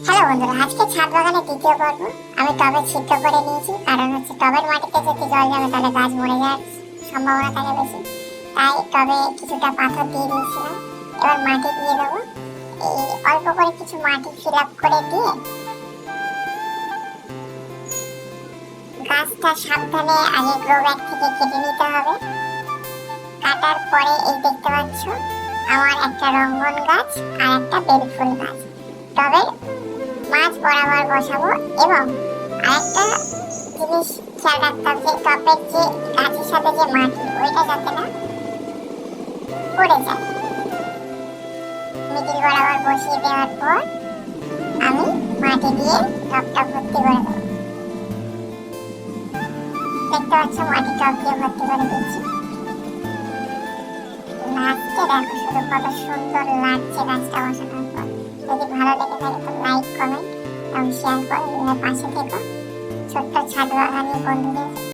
Hello বন্ধুরা, আজকে ছাদ বাগানের দ্বিতীয় পর্ব। আমি টবে ছিদ্র করে নিয়েছি, কারণ টবের মাটিতে যদি জল জমে তাহলে গাছ মরে যাওয়ার সম্ভাবনা থাকে বেশি। তাই টবে কিছুটা পাথর দিয়ে দিয়েছিলাম। এবার মাটি দিয়ে দেবো। এই অল্প করে কিছু মাটি ফিল আপ করে দিয়ে গাছটা সাবধানে আগে গ্রো ব্যাগ থেকে কেটে নিতে হবে। কাটার পরে এই দেখতে পাচ্ছ আমার একটা রঙ্গন গাছ আর একটা বেল ফুল গাছ টবের মাছ বরাবর বসাবো। এবং আরেকটা জিনিস খেয়াল রাখতে হবে যে টবের যে গাছের সাথে যে মাটি ওইটা যাতে না পড়ে যায়। মিডিল বরাবর বসিয়ে দেওয়ার পর আমি মাটি দিয়ে টবটা ভর্তি করে দেবো। দেখতে পাচ্ছ মাটি টব দিয়ে ভর্তি করে দিচ্ছি। গাছকে দেখো শুধু কত সুন্দর লাগছে গাছটা বসানোর পর। যদি ভালো লেগে থাকে তো লাইক কমেন্ট এবং শেয়ার করে পাশে থেকো ছোট্ট ছাদ বাগানি বন্ধুদের।